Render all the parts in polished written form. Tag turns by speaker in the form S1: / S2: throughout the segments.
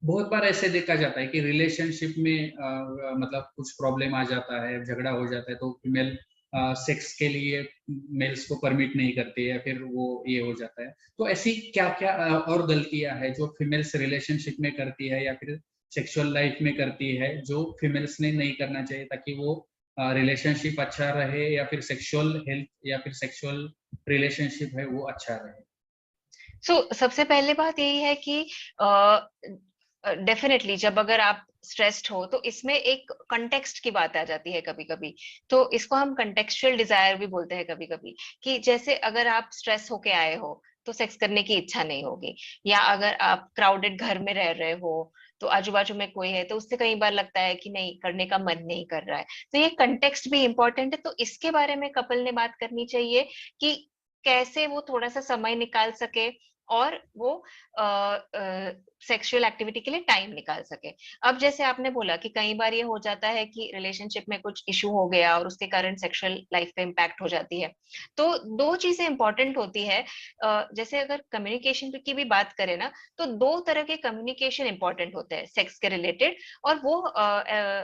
S1: बहुत बार ऐसे देखा जाता है कि रिलेशनशिप में मतलब कुछ प्रॉब्लम आ जाता है, झगड़ा हो जाता है, तो फीमेल सेक्स के लिए मेल्स को परमिट नहीं करती है, फिर वो ये हो जाता है। तो ऐसी क्या क्या और गलतियां हैं जो फीमेल्स रिलेशनशिप में करती है या फिर सेक्सुअल लाइफ में करती है, जो फीमेल्स ने नहीं करना चाहिए, ताकि वो रिलेशनशिप अच्छा रहे या फिर सेक्सुअल हेल्थ या फिर सेक्सुअल रिलेशनशिप है वो अच्छा रहे।
S2: सबसे पहले बात यही है कि डेफिनेटली जब अगर आप स्ट्रेस्ड हो तो इसमें एक कंटेक्स्ट की बात आ जाती है कभी कभी। तो इसको हम कंटेक्चुअल डिजायर भी बोलते हैं कभी कभी, कि जैसे अगर आप स्ट्रेस होके आए हो तो सेक्स करने की इच्छा नहीं होगी, या अगर आप क्राउडेड घर में रह रहे हो तो आजू बाजू में कोई है तो उससे कई बार लगता है कि नहीं, करने का मन नहीं कर रहा है। तो ये कंटेक्स्ट भी इंपॉर्टेंट है, तो इसके बारे में कपल ने बात करनी चाहिए कि कैसे वो थोड़ा सा समय निकाल सके और वो सेक्सुअल एक्टिविटी के लिए टाइम निकाल सके। अब जैसे आपने बोला कि कई बार ये हो जाता है कि रिलेशनशिप में कुछ इशू हो गया और उसके कारण सेक्सुअल लाइफ पे इम्पैक्ट हो जाती है। तो दो चीजें इंपॉर्टेंट होती है। जैसे अगर कम्युनिकेशन की भी बात करें ना, तो दो तरह के कम्युनिकेशन इंपॉर्टेंट होते हैं सेक्स के रिलेटेड, और वो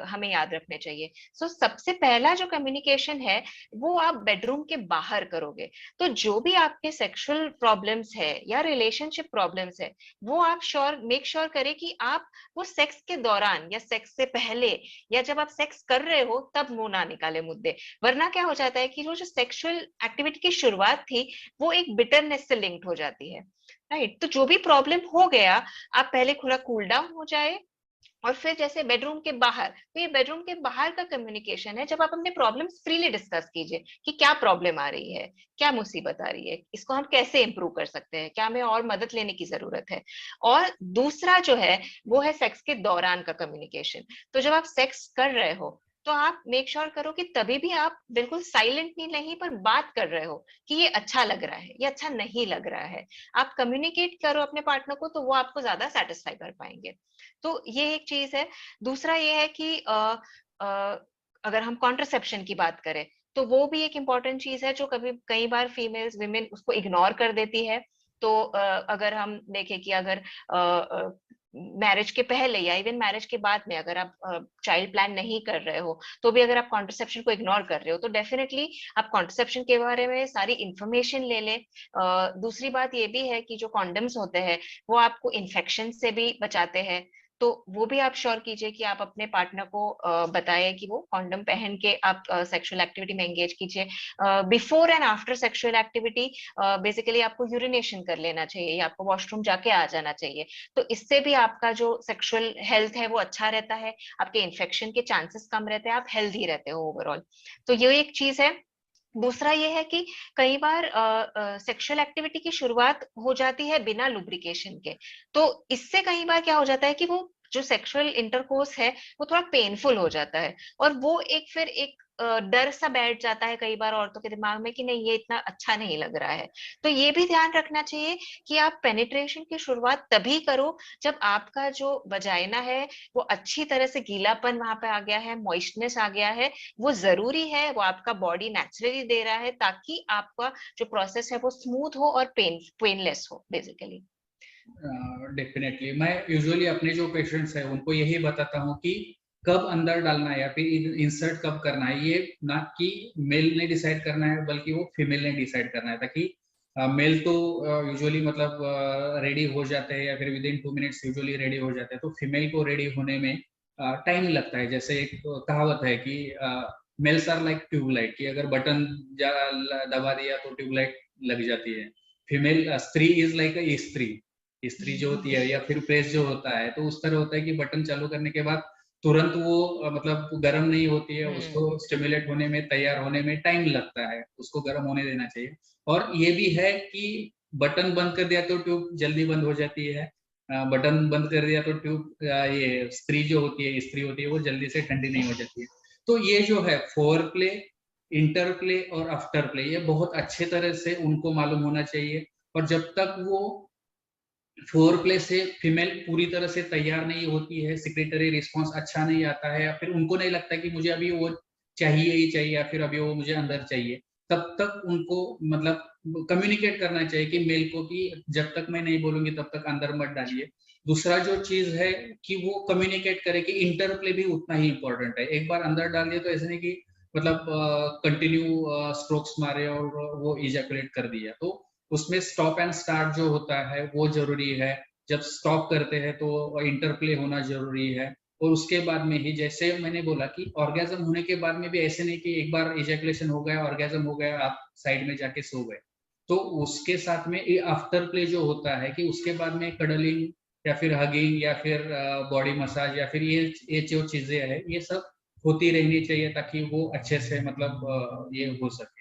S2: हमें याद रखने चाहिए। सबसे पहला जो कम्युनिकेशन है वो आप बेडरूम के बाहर करोगे। तो जो भी आपके सेक्सुअल प्रॉब्लम्स है या रिलेशनशिप प्रॉब्लम्स है, वो आप मेक श्योर करें कि आप वो सेक्स के दौरान या सेक्स से पहले या जब आप सेक्स कर रहे हो तब मुंह ना निकाले मुद्दे। वरना क्या हो जाता है कि जो सेक्सुअल एक्टिविटी की शुरुआत थी वो एक बिटरनेस से लिंक्ड हो जाती है। राइट, तो जो भी प्रॉब्लम हो गया, आप पहले थोड़ा कूल डाउन हो जाए, और फिर जैसे बेडरूम के बाहर, तो ये बेडरूम के बाहर का कम्युनिकेशन है जब आप अपने प्रॉब्लम्स फ्रीली डिस्कस कीजिए कि क्या प्रॉब्लम आ रही है, क्या मुसीबत आ रही है, इसको हम कैसे इंप्रूव कर सकते हैं, क्या हमें और मदद लेने की जरूरत है। और दूसरा जो है वो है सेक्स के दौरान का कम्युनिकेशन। तो जब आप सेक्स कर रहे हो तो आप मेक श्योर करो कि तभी भी आप बिल्कुल साइलेंटली नहीं पर बात कर रहे हो कि ये अच्छा लग रहा है, ये अच्छा नहीं लग रहा है। आप कम्युनिकेट करो अपने पार्टनर को तो वो आपको ज्यादा सेटिस्फाई कर पाएंगे। तो ये एक चीज है। दूसरा ये है कि अगर हम कॉन्ट्रसेप्शन की बात करें तो वो भी एक इम्पॉर्टेंट चीज है जो कभी कई बार फीमेल्स विमेन उसको इग्नोर कर देती है। तो अगर हम देखें कि अगर मैरिज के पहले या इवन मैरिज के बाद में अगर आप चाइल्ड प्लान नहीं कर रहे हो तो भी अगर आप कॉन्ट्रसेप्शन को इग्नोर कर रहे हो तो डेफिनेटली आप कॉन्ट्रसेप्शन के बारे में सारी इंफॉर्मेशन ले लें। दूसरी बात ये भी है कि जो कॉन्डम्स होते हैं वो आपको इन्फेक्शन से भी बचाते हैं। तो वो भी आप श्योर कीजिए कि आप अपने पार्टनर को बताएं कि वो कॉन्डम पहन के आप सेक्सुअल एक्टिविटी में एंगेज कीजिए। Before and after sexual activity basically आपको यूरिनेशन कर लेना चाहिए या आपको वॉशरूम जाके आ जाना चाहिए। तो इससे भी आपका जो सेक्सुअल हेल्थ है वो अच्छा रहता है, आपके इन्फेक्शन के चांसेस कम रहते हैं, आप हेल्दी रहते हो ओवरऑल। तो ये एक चीज है। दूसरा ये है कि कई बार सेक्सुअल एक्टिविटी की शुरुआत हो जाती है बिना लुब्रिकेशन के। तो इससे कई बार क्या हो जाता है कि वो जो सेक्सुअल इंटरकोर्स है वो थोड़ा पेनफुल हो जाता है, और वो एक फिर एक डर सा बैठ जाता है कई बार औरतों के दिमाग में कि नहीं, ये इतना अच्छा नहीं लग रहा है। तो ये भी ध्यान रखना चाहिए कि आप पेनिट्रेशन की शुरुआत तभी करो जब आपका जो वजाइना है वो अच्छी तरह से गीलापन वहां पे आ गया है, मॉइस्चनेस आ गया है। वो जरूरी है, वो आपका बॉडी नेचुरली दे रहा है ताकि आपका जो प्रोसेस है वो स्मूथ हो और पेनलेस हो बेसिकली।
S1: डेफिनेटली मैं यूजुअली अपने जो पेशेंट्स हैं उनको यही बताता हूँ कि कब अंदर डालना है या फिर इंसर्ट कब करना है, ये ना कि मेल ने डिसाइड करना है बल्कि वो फीमेल ने डिसाइड करना है। ताकि मेल तो यूजुअली मतलब रेडी हो जाते हैं या फिर with in 2 minutes usually ready हो जाते हैं, तो फीमेल को रेडी होने में टाइम लगता है। जैसे एक कहावत है कि मेल्स आर लाइक ट्यूबलाइट, कि अगर बटन दबा दिया तो ट्यूबलाइट लग जाती है। फीमेल स्त्री इज लाइक अ स्त्री, स्त्री जो होती है या फिर प्रेस जो होता है, तो उस तरह होता है कि बटन चालू करने के बाद तुरंत वो मतलब गर्म नहीं होती है, उसको स्टिमुलेट होने में, तैयार होने में टाइम लगता है, उसको गर्म होने देना चाहिए। और ये भी है कि बटन बंद कर दिया तो ट्यूब जल्दी बंद हो जाती है, बटन बंद कर दिया तो ट्यूब ये स्त्री जो होती है, स्त्री होती है, वो जल्दी से ठंडी नहीं हो जाती है। तो ये जो है फोर प्ले, इंटर प्ले और आफ्टर प्ले, ये बहुत अच्छे तरह से उनको मालूम होना चाहिए। और जब तक वो फोर प्ले से फीमेल पूरी तरह से तैयार नहीं होती है, सिक्रेटरी रिस्पॉन्स अच्छा नहीं आता है, या फिर उनको नहीं लगता कि मुझे अभी वो चाहिए ही चाहिए या फिर अभी वो मुझे अंदर चाहिए, तब तक उनको मतलब कम्युनिकेट करना चाहिए कि मेल को कि जब तक मैं नहीं बोलूंगी तब तक अंदर मत डालिए। दूसरा जो चीज है कि वो कम्युनिकेट करे कि इंटरप्ले भी उतना ही इंपॉर्टेंट है। एक बार अंदर डाल दिया तो ऐसे नहीं कि मतलब कंटिन्यू स्ट्रोक्स मारे और वो इजैकुलेट कर दिया। तो उसमें स्टॉप एंड स्टार्ट जो होता है वो जरूरी है। जब स्टॉप करते हैं तो इंटरप्ले होना जरूरी है। और उसके बाद में ही जैसे मैंने बोला कि ऑर्गेजम होने के बाद में भी ऐसे नहीं कि एक बार इजैकुलेशन हो गया ऑर्गेजम हो गया आप साइड में जाके सो गए। तो उसके साथ में आफ्टर प्ले जो होता है कि उसके बाद में कडलिंग या फिर हगिंग या फिर बॉडी मसाज या फिर ये जो चीजें है ये सब होती रहनी चाहिए ताकि वो अच्छे से मतलब ये हो सके।